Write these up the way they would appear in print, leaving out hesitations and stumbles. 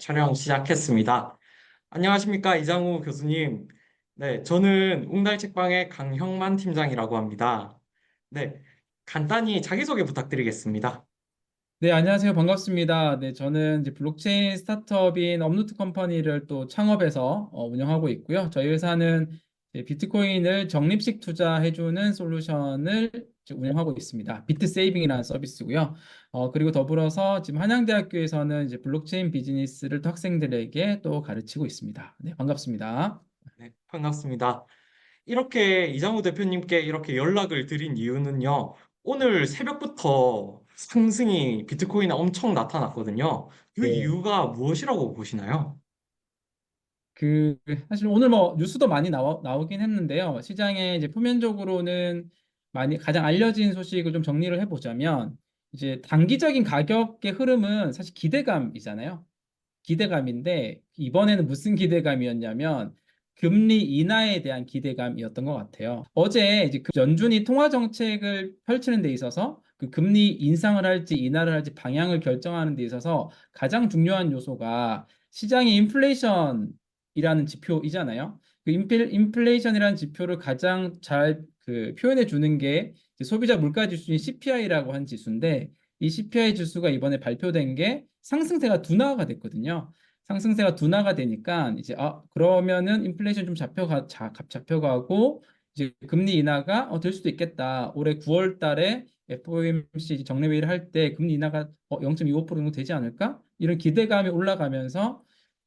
촬영 시작했습니다. 안녕하십니까, 이장우 교수님. 네, 저는 웅달 책방의 강형만 팀장이라고 합니다. 네, 간단히 자기소개 부탁드리겠습니다. 네, 안녕하세요. 반갑습니다. 네, 저는 이제 블록체인 스타트업인 업루트 컴퍼니를 또 창업해서 운영하고 있고요. 저희 회사는 이제 비트코인을 적립식 투자해주는 솔루션을 이제 운영하고 있습니다. 비트 세이빙이라는 서비스고요. 그리고 더불어서 지금 한양대학교에서는 이제 블록체인 비즈니스를 또 학생들에게 또 가르치고 있습니다. 네, 반갑습니다. 네, 반갑습니다. 이렇게 이장우 대표님께 이렇게 연락을 드린 이유는요. 오늘 새벽부터 상승이 비트코인에 엄청 나타났거든요. 그 네. 이유가 무엇이라고 보시나요? 그 사실 오늘 뭐 뉴스도 많이 나오긴 했는데요. 시장에 이제 표면적으로는 많이 가장 알려진 소식을 좀 정리를 해보자면 이제 단기적인 가격의 흐름은 사실 기대감이잖아요. 기대감인데 이번에는 무슨 기대감이었냐면 금리 인하에 대한 기대감이었던 것 같아요. 어제 이제 그 연준이 통화 정책을 펼치는 데 있어서 그 금리 인상을 할지 인하를 할지 방향을 결정하는 데 있어서 가장 중요한 요소가 시장의 인플레이션이라는 지표이잖아요. 그 인플레이션이라는 지표를 가장 잘 그 표현해 주는 게 이제 소비자 물가 지수인 CPI라고 한 지수인데 이 CPI 지수가 이번에 발표된 게 상승세가 둔화가 됐거든요. 상승세가 둔화가 되니까 이제 그러면은 인플레이션 좀 잡혀가고 이제 금리 인하가 될 수도 있겠다. 올해 9월 달에 FOMC 정례회의를 할 때 금리 인하가 0.25% 정도 되지 않을까? 이런 기대감이 올라가면서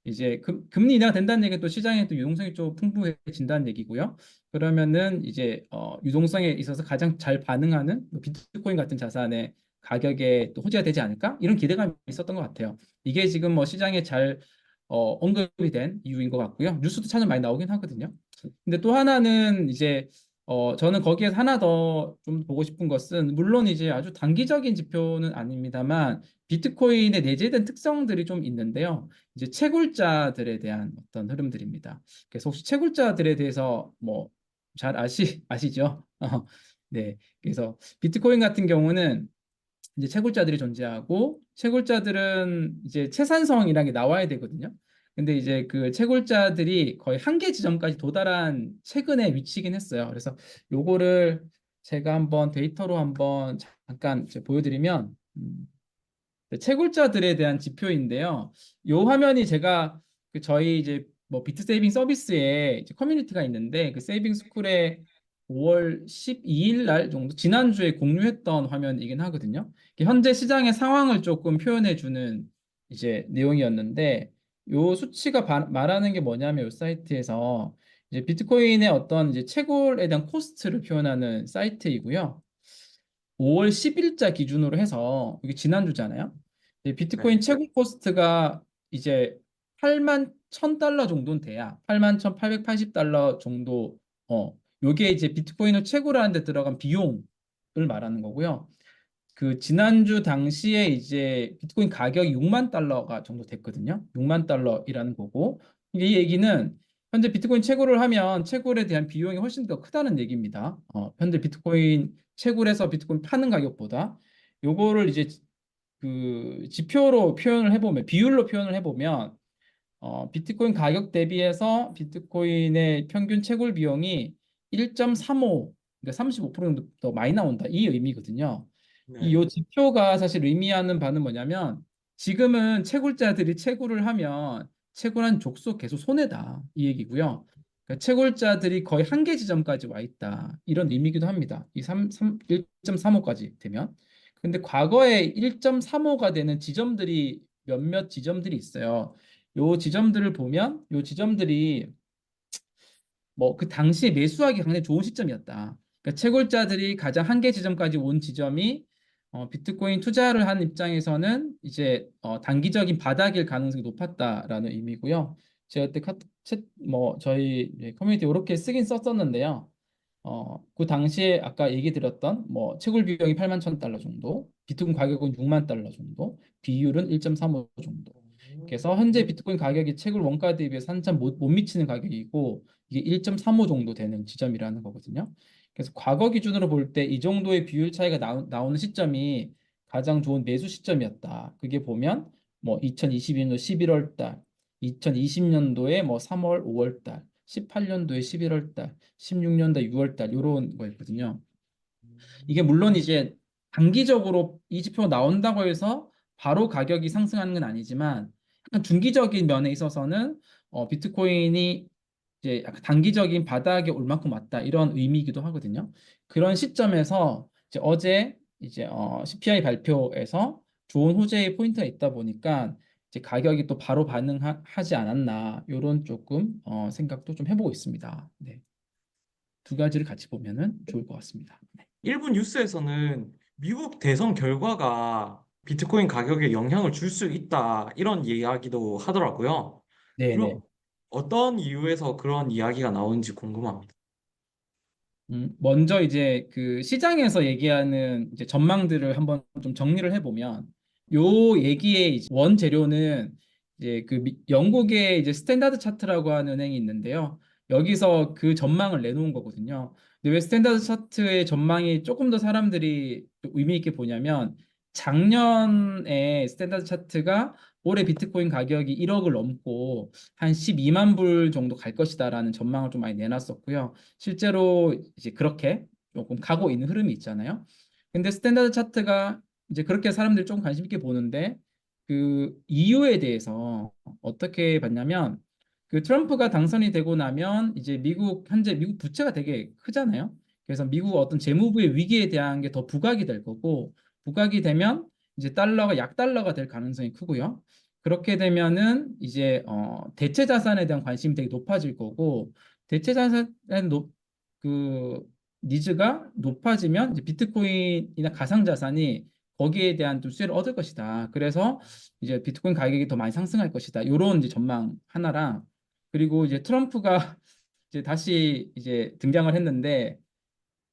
이제 금리 인하가 된다는 얘기는 또 시장에 또 유동성이 좀 풍부해진다는 얘기고요. 그러면은 이제 유동성에 있어서 가장 잘 반응하는 뭐 비트코인 같은 자산의 가격에 또 호재가 되지 않을까? 이런 기대감이 있었던 것 같아요. 이게 지금 뭐 시장에 잘 언급이 된 이유인 것 같고요. 뉴스도 참 많이 나오긴 하거든요. 근데 또 하나는 이제 저는 거기에서 하나 더 좀 보고 싶은 것은 물론 이제 아주 단기적인 지표는 아닙니다만 비트코인에 내재된 특성들이 좀 있는데요. 이제 채굴자들에 대한 어떤 흐름들입니다. 그래서 혹시 채굴자들에 대해서 뭐 잘 아시죠? 네. 그래서 비트코인 같은 경우는 이제 채굴자들이 존재하고 채굴자들은 이제 채산성이라는 게 나와야 되거든요. 근데 이제 그 채굴자들이 거의 한계 지점까지 도달한 최근에 위치긴 했어요. 그래서 요거를 제가 한번 데이터로 한번 잠깐 이제 보여드리면 채굴자들에 대한 지표인데요. 요 화면이 제가 그 저희 이제 뭐 비트 세이빙 서비스에 이제 커뮤니티가 있는데 그 세이빙 스쿨에 5월 12일 날 정도 지난주에 공유했던 화면이긴 하거든요. 이게 현재 시장의 상황을 조금 표현해 주는 이제 내용이었는데 요 수치가 말하는 게 뭐냐면 요 사이트에서 이제 비트코인의 어떤 이제 채굴에 대한 코스트를 표현하는 사이트이고요. 5월 10일자 기준으로 해서 이게 지난주잖아요. 비트코인 네, 채굴 코스트가 이제 8만 1,000달러 정도는 돼야 8만 1,880달러 정도 요게 이제 비트코인을 채굴하는 데 들어간 비용을 말하는 거고요. 그 지난주 당시에 이제 비트코인 가격이 6만 달러가 정도 됐거든요. 6만 달러이라는 거고 이게 이 얘기는 현재 비트코인 채굴을 하면 채굴에 대한 비용이 훨씬 더 크다는 얘기입니다. 현재 비트코인 채굴해서 비트코인 파는 가격보다 요거를 이제 그 지표로 표현을 해보면 비율로 표현을 해보면 비트코인 가격 대비해서 비트코인의 평균 채굴 비용이 1.35, 그러니까 35% 정도 더 많이 나온다. 이 의미거든요. 이 네, 요 지표가 사실 의미하는 바는 뭐냐면 지금은 채굴자들이 채굴을 하면 채굴한 족속 계속 손해다. 이 얘기고요. 그러니까 채굴자들이 거의 한계 지점까지 와 있다. 이런 의미기도 합니다. 이 1.35까지 되면. 근데 과거에 1.35가 되는 지점들이 몇몇 지점들이 있어요. 요 지점들을 보면 요 지점들이 뭐 그 당시에 매수하기 굉장히 좋은 시점이었다. 그러니까 채굴자들이 가장 한계 지점까지 온 지점이 비트코인 투자를 한 입장에서는 이제 단기적인 바닥일 가능성이 높았다라는 의미고요. 제가 그때 뭐 저희 커뮤니티 이렇게 쓰긴 썼었는데요. 그 당시에 아까 얘기 드렸던 뭐 채굴 비용이 8만 1,000달러 정도, 비트코인 가격은 6만 달러 정도, 비율은 1.35 정도. 그래서 현재 비트코인 가격이 채굴 원가 대비해서 한참 못 미치는 가격이고 이게 1.35 정도 되는 지점이라는 거거든요. 그래서 과거 기준으로 볼 때 이 정도의 비율 차이가 나오는 시점이 가장 좋은 매수 시점이었다. 그게 보면 뭐 2022년도 11월 달, 2020년도에 뭐 3월, 5월 달, 18년도에 11월 달, 16년도에 6월 달 이런 거였거든요. 이게 물론 이제 단기적으로 이 지표가 나온다고 해서 바로 가격이 상승하는 건 아니지만 약간 중기적인 면에 있어서는 비트코인이 이제 약간 단기적인 바닥에 올 만큼 왔다 이런 의미이기도 하거든요. 그런 시점에서 이제 어제 이제 CPI 발표에서 좋은 호재의 포인트가 있다 보니까 이제 가격이 또 바로 반응하지 않았나 이런 조금 생각도 좀 해보고 있습니다. 네. 두 가지를 같이 보면은 좋을 것 같습니다. 네. 일부 뉴스에서는 미국 대선 결과가 비트코인 가격에 영향을 줄 수 있다, 이런 이야기도 하더라고요. 네네. 그럼 어떤 이유에서 그런 이야기가 나오는지 궁금합니다. 먼저 이제 그 시장에서 얘기하는 이제 전망들을 한번 좀 정리를 해보면 요 얘기의 이제 원재료는 이제 그 영국의 이제 스탠다드 차트라고 하는 은행이 있는데요. 여기서 그 전망을 내놓은 거거든요. 근데 왜 스탠다드 차트의 전망이 조금 더 사람들이 좀 의미 있게 보냐면 작년에 스탠다드 차트가 올해 비트코인 가격이 1억을 넘고 한 12만 불 정도 갈 것이다라는 전망을 좀 많이 내놨었고요. 실제로 이제 그렇게 조금 가고 있는 흐름이 있잖아요. 근데 스탠다드 차트가 이제 그렇게 사람들이 좀 관심 있게 보는데 그 이유에 대해서 어떻게 봤냐면 그 트럼프가 당선이 되고 나면 이제 현재 미국 부채가 되게 크잖아요. 그래서 미국 어떤 재무부의 위기에 대한 게 더 부각이 될 거고 부각이 되면 이제 달러가 약달러가 될 가능성이 크고요. 그렇게 되면은 이제 대체 자산에 대한 관심이 되게 높아질 거고 대체 자산에 그 니즈가 높아지면 이제 비트코인이나 가상자산이 거기에 대한 좀 수혜를 얻을 것이다. 그래서 이제 비트코인 가격이 더 많이 상승할 것이다. 이런 이제 전망 하나랑 그리고 이제 트럼프가 이제 다시 이제 등장을 했는데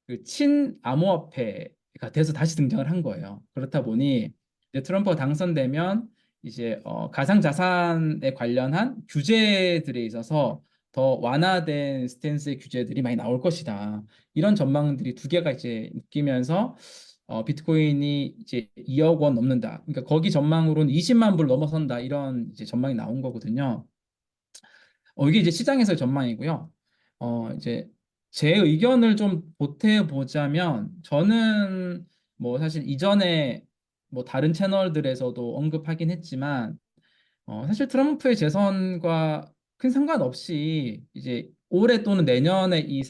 그 친암호화폐가 돼서 다시 등장을 한 거예요. 그렇다 보니 이제 트럼프가 당선되면 이제 가상자산에 관련한 규제들에 있어서 더 완화된 스탠스의 규제들이 많이 나올 것이다. 이런 전망들이 두 개가 이제 묶이면서 비트코인이 이제 2억 원 넘는다. 그러니까 거기 전망으로는 20만 불 넘어선다. 이런 이제 전망이 나온 거거든요. 이게 이제 시장에서의 전망이고요. 이제 제 의견을 좀 보태 보자면 저는 뭐 사실 이전에 뭐 다른 채널들에서도 언급하긴 했지만 사실 트럼프의 재선과 큰 상관없이 이제 올해 또는 내년에 이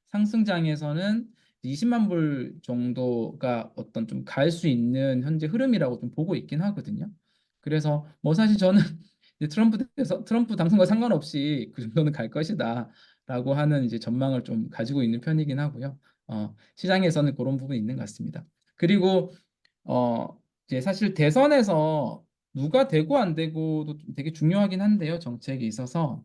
상승장에서는 20만 불 정도가 어떤 좀 갈 수 있는 현재 흐름이라고 좀 보고 있긴 하거든요. 그래서 뭐 사실 저는 이제 트럼프 당선과 상관없이 그 정도는 갈 것이다라고 하는 이제 전망을 좀 가지고 있는 편이긴 하고요. 시장에서는 그런 부분이 있는 것 같습니다. 그리고 어, 이제 사실 대선에서 누가 되고 안 되고도 좀 되게 중요하긴 한데요. 정책에 있어서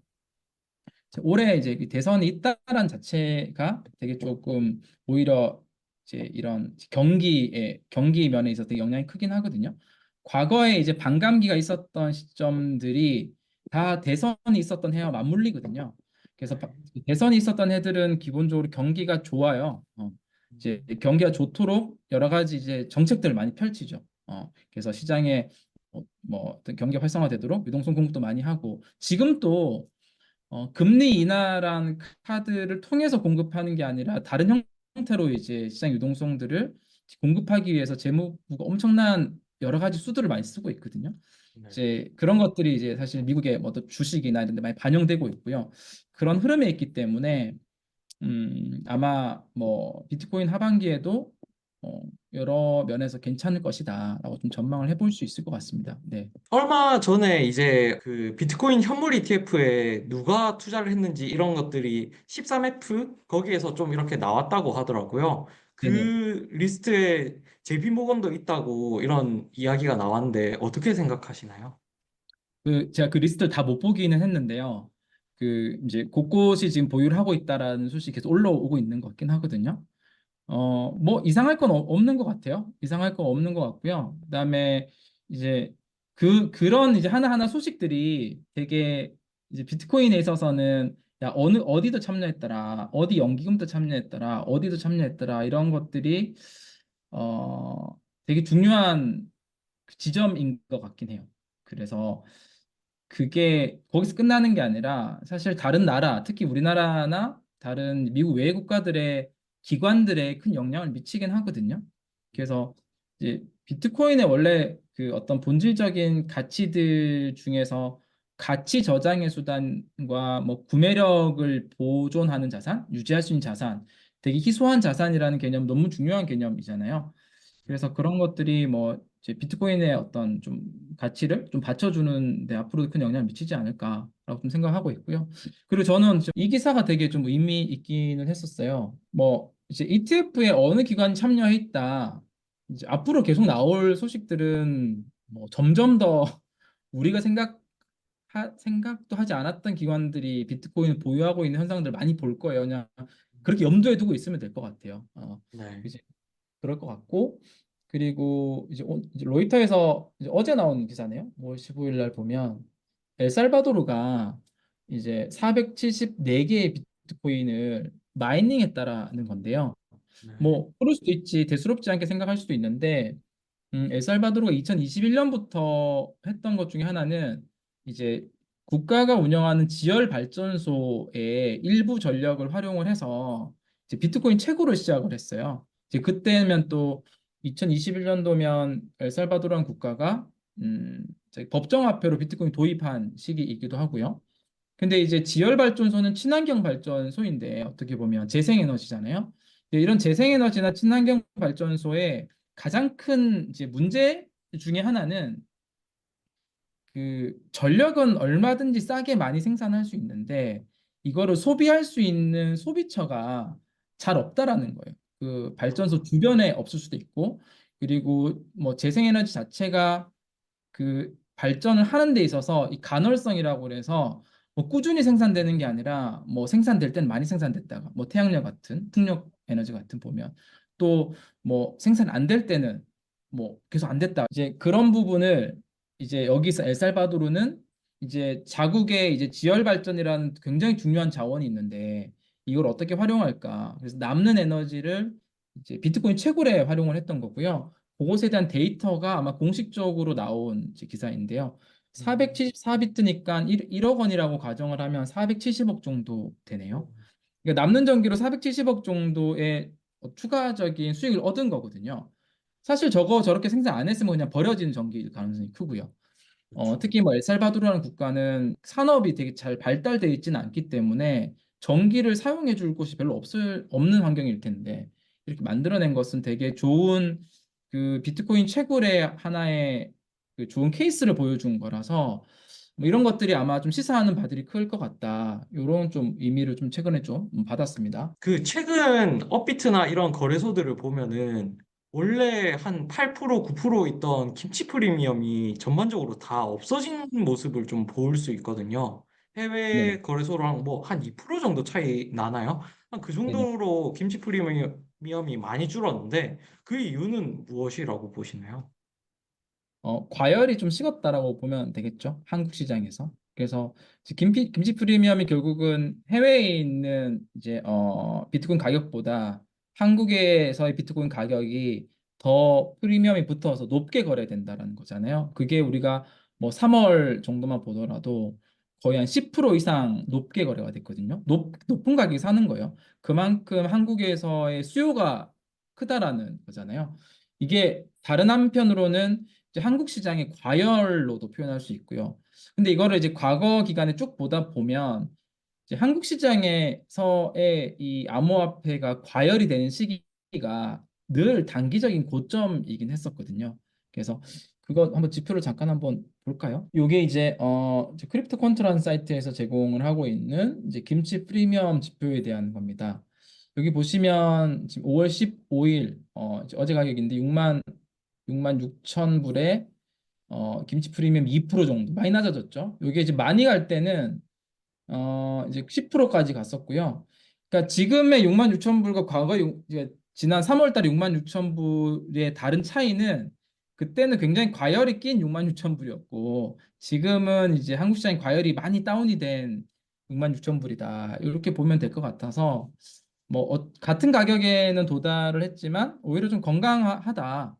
올해 이제 이 대선이 있다란 자체가 되게 조금 오히려 이제 이런 경기 면에 있어서 되게 영향이 크긴 하거든요. 과거에 이제 반감기가 있었던 시점들이 다 대선이 있었던 해와 맞물리거든요. 그래서 대선이 있었던 해들은 기본적으로 경기가 좋아요. 이제 경기가 좋도록 여러 가지 이제 정책들을 많이 펼치죠. 그래서 시장에 뭐 어떤 경기 활성화되도록 유동성 공급도 많이 하고 지금 또 금리 인하라는 카드를 통해서 공급하는 게 아니라 다른 형태로 이제 시장 유동성들을 공급하기 위해서 재무부가 엄청난 여러 가지 수들을 많이 쓰고 있거든요. 네. 이제 그런 것들이 이제 사실 미국의 뭐 어떤 주식이나 이런 데 많이 반영되고 있고요. 그런 흐름에 있기 때문에 아마 뭐 비트코인 하반기에도 어, 여러 면에서 괜찮을 것이다라고 좀 전망을 해볼 수 있을 것 같습니다. 네. 얼마 전에 이제 그 비트코인 현물 ETF에 누가 투자를 했는지 이런 것들이 13F 거기에서 좀 이렇게 나왔다고 하더라고요. 네네. 그 리스트에 JP모건도 있다고 이런 이야기가 나왔는데 어떻게 생각하시나요? 제가 그 리스트를 다 못 보기는 했는데요. 그 이제 곳곳이 지금 보유를 하고 있다라는 소식이 계속 올라오고 있는 것 같긴 하거든요. 뭐 이상할 건 없는 것 같아요. 이상할 건 없는 것 같고요. 그다음에 이제 그런 이제 하나하나 소식들이 되게 이제 비트코인에 있어서는 야 어디도 참여했더라, 어디 연기금도 참여했더라, 어디도 참여했더라 이런 것들이 어 되게 중요한 지점인 것 같긴 해요. 그래서 그게 거기서 끝나는 게 아니라 사실 다른 나라, 특히 우리나라나 다른 미국 외의 국가들의 기관들에 큰 영향을 미치긴 하거든요. 그래서 이제 비트코인의 원래 그 어떤 본질적인 가치들 중에서 가치 저장의 수단과 뭐 구매력을 보존하는 자산, 유지할 수 있는 자산, 되게 희소한 자산이라는 개념 너무 중요한 개념이잖아요. 그래서 그런 것들이 뭐 이제 비트코인의 어떤 좀 가치를 좀 받쳐주는 데 앞으로도 큰 영향을 미치지 않을까라고 좀 생각하고 있고요. 그리고 저는 이 기사가 되게 좀 의미 있기는 했었어요. 뭐 이제 ETF에 어느 기관이 참여해 있다. 이제 앞으로 계속 나올 소식들은 뭐 점점 더 우리가 생각도 하지 않았던 기관들이 비트코인을 보유하고 있는 현상들 많이 볼 거예요. 그냥 그렇게 염두에 두고 있으면 될 것 같아요. 네. 이제 그럴 것 같고 그리고 이제 로이터에서 이제 어제 나온 기사네요. 5월 15일 날 보면 엘살바도르가 이제 474개의 비트코인을 마이닝했다라는 건데요. 네. 뭐 그럴 수도 있지 대수롭지 않게 생각할 수도 있는데 엘살바도르가 2021년부터 했던 것 중에 하나는 이제 국가가 운영하는 지열 발전소의 일부 전력을 활용을 해서 이제 비트코인 채굴을 시작을 했어요. 이제 그때면 또 2021년도면 엘살바도르라는 국가가 저기 법정화폐로 비트코인 도입한 시기이기도 하고요. 근데 이제 지열 발전소는 친환경 발전소인데 어떻게 보면 재생에너지잖아요. 이런 재생에너지나 친환경 발전소의 가장 큰 이제 문제 중에 하나는 그 전력은 얼마든지 싸게 많이 생산할 수 있는데 이거를 소비할 수 있는 소비처가 잘 없다라는 거예요. 그 발전소 주변에 없을 수도 있고 그리고 뭐 재생에너지 자체가 그 발전을 하는 데 있어서 이 간헐성이라고 그래서 뭐 꾸준히 생산되는 게 아니라 뭐 생산될 때는 많이 생산됐다가 뭐 태양력 같은 풍력 에너지 같은 보면 또 뭐 생산 안 될 때는 뭐 계속 안 됐다 이제 그런 부분을 이제 여기서 엘살바도르는 이제 자국의 이제 지열 발전이라는 굉장히 중요한 자원이 있는데 이걸 어떻게 활용할까 그래서 남는 에너지를 이제 비트코인 채굴에 활용을 했던 거고요. 그것에 대한 데이터가 아마 공식적으로 나온 이제 기사인데요. 음. 474비트니까 1억 원이라고 가정을 하면 470억 정도 오. 되네요. 그러니까 남는 전기로 470억 정도의 추가적인 수익을 얻은 거거든요. 사실 저거 저렇게 생산 안 했으면 그냥 버려지는 전기일 가능성이 크고요. 그렇죠. 특히 뭐 엘살바도르라는 국가는 산업이 되게 잘 발달되어 있지는 않기 때문에 전기를 사용해 줄 곳이 별로 없는 환경일 텐데 이렇게 만들어낸 것은 되게 좋은 그 비트코인 채굴의 하나의 그 좋은 케이스를 보여준 거라서 뭐 이런 것들이 아마 좀 시사하는 바들이 클 것 같다. 이런 좀 의미를 좀 최근에 좀 받았습니다. 그 최근 업비트나 이런 거래소들을 보면은 원래 한 8%, 9% 있던 김치 프리미엄이 전반적으로 다 없어진 모습을 좀 볼 수 있거든요. 네네. 해외 거래소랑 뭐 한 2% 정도 차이 나나요? 한 그 네네. 정도로 김치 프리미엄이 많이 줄었는데 그 이유는 무엇이라고 보시나요? 과열이 좀 식었다라고 보면 되겠죠. 한국 시장에서. 그래서 이제 김치 프리미엄이 결국은 해외에 있는 이제 비트코인 가격보다 한국에서의 비트코인 가격이 더 프리미엄이 붙어서 높게 거래된다라는 거잖아요. 그게 우리가 뭐 3월 정도만 보더라도 거의 한 10% 이상 높게 거래가 됐거든요. 높은 가격이 사는 거예요. 그만큼 한국에서의 수요가 크다라는 거잖아요. 이게 다른 한편으로는 이제 한국 시장의 과열로도 표현할 수 있고요. 근데 이거를 이제 과거 기간에 쭉 보다 보면 이제 한국 시장에서의 이 암호화폐가 과열이 되는 시기가 늘 단기적인 고점이긴 했었거든요. 그래서 그거 한번 지표를 잠깐 한번 볼까요? 이게 이제 크립토 컨트라는 사이트에서 제공을 하고 있는 이제 김치 프리미엄 지표에 대한 겁니다. 여기 보시면 지금 5월 15일 이제 어제 가격인데 6만 6천 불에 김치 프리미엄 2% 정도 많이 낮아졌죠. 이게 이제 많이 갈 때는 이제 10%까지 갔었고요. 그러니까 지금의 6만 6천 불과 과거 이제 지난 3월 달에 6만 6천 불의 다른 차이는 그때는 굉장히 과열이 낀 6만 6천 불이었고 지금은 이제 한국 시장이 과열이 많이 다운이 된 6만 6천 불이다. 이렇게 보면 될 것 같아서 뭐 같은 가격에는 도달을 했지만 오히려 좀 건강하다.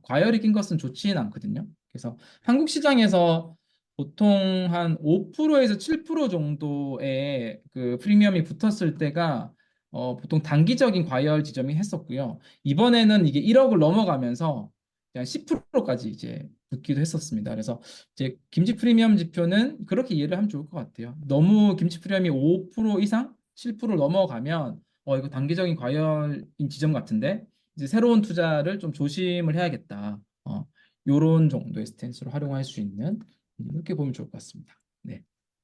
과열이 낀 것은 좋지는 않거든요. 그래서 한국 시장에서 보통 한 5%에서 7% 정도의 그 프리미엄이 붙었을 때가 보통 단기적인 과열 지점이 했었고요. 이번에는 이게 1억을 넘어가면서 그냥 10%까지 이제 붙기도 했었습니다. 그래서 이제 김치 프리미엄 지표는 그렇게 이해를 하면 좋을 것 같아요. 너무 김치 프리미엄이 5% 이상, 7%를 넘어가면 이거 단기적인 과열인 지점 같은데 이제 새로운 투자를 좀 조심을 해야겠다. 요런 정도의 스탠스로 활용할 수 있는 이렇게 보면 좋을 것 같습니다. 네.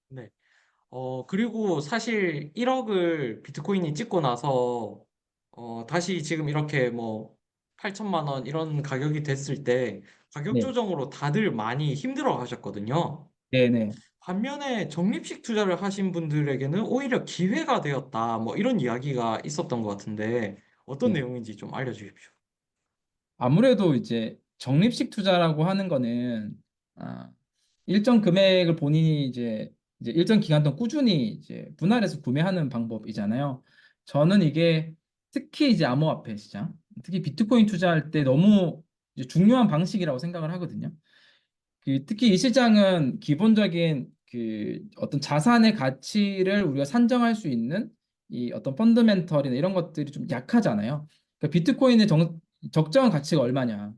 네. 그리고 사실 1억을 비트코인이 찍고 나서, 다시 지금 이렇게 뭐 8천만 원 이런 가격이 됐을 때 가격 네. 조정으로 다들 많이 힘들어 하셨거든요. 네네. 반면에 적립식 투자를 하신 분들에게는 오히려 기회가 되었다. 뭐 이런 이야기가 있었던 것 같은데 어떤 네. 내용인지 좀 알려주십시오. 아무래도 이제 적립식 투자라고 하는 거는 아, 일정 금액을 본인이 이제 일정 기간 동안 꾸준히 이제 분할해서 구매하는 방법이잖아요. 저는 이게 특히 이제 암호화폐 시장, 특히 비트코인 투자할 때 너무 이제 중요한 방식이라고 생각을 하거든요. 특히 이 시장은 기본적인 그 어떤 자산의 가치를 우리가 산정할 수 있는 이 어떤 펀더멘털이나 이런 것들이 좀 약하잖아요. 그러니까 비트코인의 적정한 가치가 얼마냐.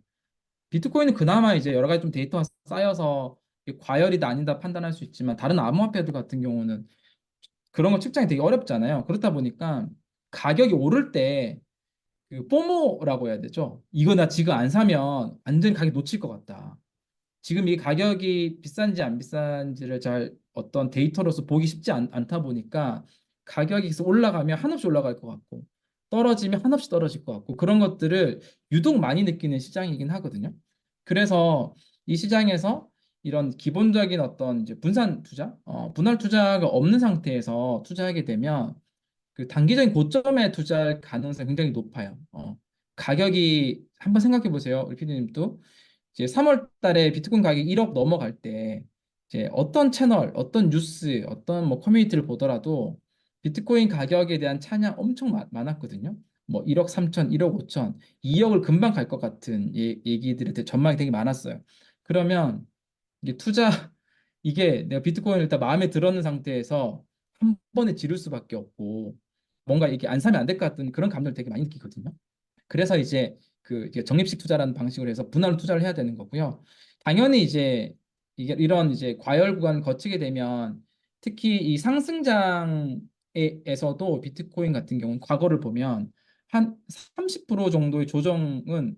비트코인은 그나마 이제 여러 가지 좀 데이터가 쌓여서 이게 과열이다 아니다 판단할 수 있지만 다른 암호화폐들 같은 경우는 그런 거 측정이 되게 어렵잖아요. 그렇다 보니까 가격이 오를 때 그 포모라고 해야 되죠. 이거 나 지금 안 사면 완전히 가격 놓칠 것 같다. 지금 이 가격이 비싼지 안 비싼지를 잘 어떤 데이터로서 보기 쉽지 않다 보니까 가격이 계속 올라가면 한없이 올라갈 것 같고 떨어지면 한없이 떨어질 것 같고 그런 것들을 유독 많이 느끼는 시장이긴 하거든요. 그래서 이 시장에서 이런 기본적인 어떤 이제 분산 투자, 분할 투자가 없는 상태에서 투자하게 되면 그 단기적인 고점에 투자할 가능성이 굉장히 높아요. 가격이 한번 생각해 보세요. 우리 피디님도 이제 3월 달에 비트코인 가격이 1억 넘어갈 때 이제 어떤 채널, 어떤 뉴스, 어떤 뭐 커뮤니티를 보더라도 비트코인 가격에 대한 찬양 엄청 많았거든요. 뭐 1억 3천, 1억 5천, 2억을 금방 갈 것 같은 얘기들에 대해 전망이 되게 많았어요. 그러면 이게 이게 내가 비트코인을 일단 마음에 들었는 상태에서 한 번에 지를 수밖에 없고 뭔가 이게 안 사면 안 될 것 같은 그런 감정을 되게 많이 느끼거든요. 그래서 이제 적립식 투자라는 방식으로 해서 분할로 투자를 해야 되는 거고요. 당연히 이제 이게 이런 이제 과열 구간을 거치게 되면 특히 이 상승장에서도 비트코인 같은 경우는 과거를 보면 한 30% 정도의 조정은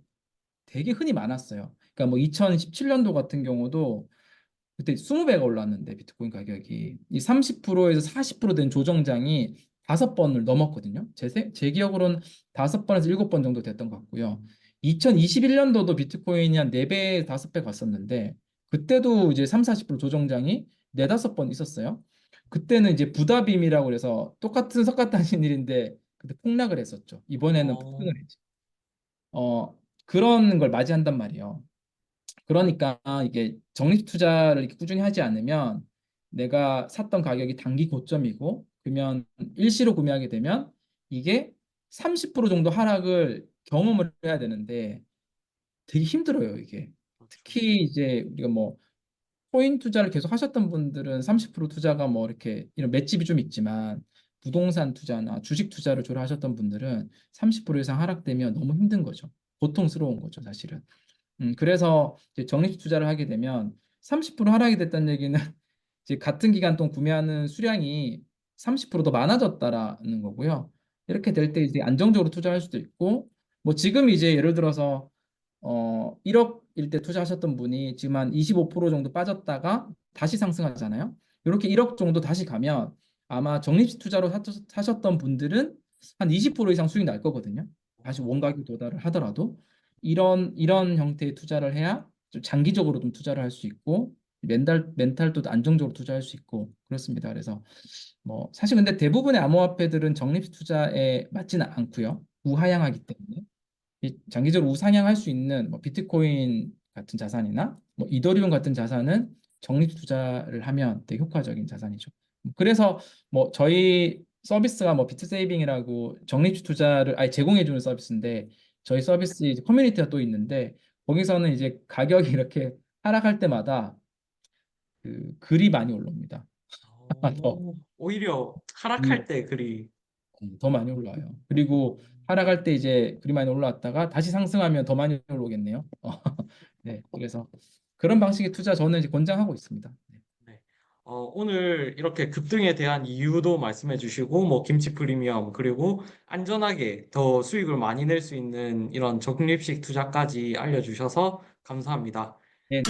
되게 흔히 많았어요. 그러니까 뭐 2017년도 같은 경우도 그때 20배가 올랐는데 비트코인 가격이 이 30%에서 40%된 조정장이 5번을 넘었거든요. 제 기억으로는 5번에서 7번 정도 됐던 것 같고요. 2021년도도 비트코인이 한 4배, 5배 갔었는데 그때도 이제 3, 40% 조정장이 4, 5번 있었어요. 그때는 이제 부다빔이라고 그래서 똑같은 석가탄신 일인데 그때 폭락을 했었죠. 이번에는 어, 폭등을 했죠. 그런 걸 맞이한단 말이에요. 그러니까 이게 적립 투자를 이렇게 꾸준히 하지 않으면 내가 샀던 가격이 단기 고점이고 그러면 일시로 구매하게 되면 이게 30% 정도 하락을 경험을 해야 되는데 되게 힘들어요, 이게. 그렇죠. 특히 이제 우리가 뭐 코인 투자를 계속 하셨던 분들은 30% 투자가 뭐 이렇게 이런 맷집이 좀 있지만 부동산 투자나 주식 투자를 주로 하셨던 분들은 30% 이상 하락되면 너무 힘든 거죠. 고통스러운 거죠, 사실은. 그래서 이제 적립식 투자를 하게 되면 30% 하락이 됐다는 얘기는 이제 같은 기간 동안 구매하는 수량이 30%더 많아졌다라는 거고요. 이렇게 될 때 이제 안정적으로 투자할 수도 있고, 뭐 지금 이제 예를 들어서 1억일 때 투자하셨던 분이 지금 한 25% 정도 빠졌다가 다시 상승하잖아요. 이렇게 1억 정도 다시 가면 아마 적립식 투자로 사셨던 분들은 한 20% 이상 수익 날 거거든요. 다시 원가격 도달을 하더라도 이런 형태의 투자를 해야 좀 장기적으로 좀 투자를 할 수 있고 멘탈도 안정적으로 투자할 수 있고 그렇습니다. 그래서 뭐 사실 근데 대부분의 암호화폐들은 적립식 투자에 맞지는 않고요. 우하향하기 때문에 장기적으로 우상향할 수 있는 뭐 비트코인 같은 자산이나 뭐 이더리움 같은 자산은 적립 투자를 하면 되게 효과적인 자산이죠. 그래서 뭐 저희 서비스가 뭐 비트세이빙이라고 적립 투자를 아예 제공해 주는 서비스인데 저희 서비스 이제 커뮤니티가 또 있는데 거기서는 이제 가격이 이렇게 하락할 때마다 글이 많이 올라옵니다. 더, 오히려 하락할 예, 때 그리. 더 많이 올라와요. 그리고 하락할 때 이제 글이 많이 올라왔다가 다시 상승하면 더 많이 올라오겠네요. 네, 그래서 그런 방식의 투자 저는 이제 권장하고 있습니다. 네. 네. 오늘 이렇게 급등에 대한 이유도 말씀해 주시고, 뭐, 김치 프리미엄, 그리고 안전하게 더 수익을 많이 낼 수 있는 이런 적립식 투자까지 알려주셔서 감사합니다. 네.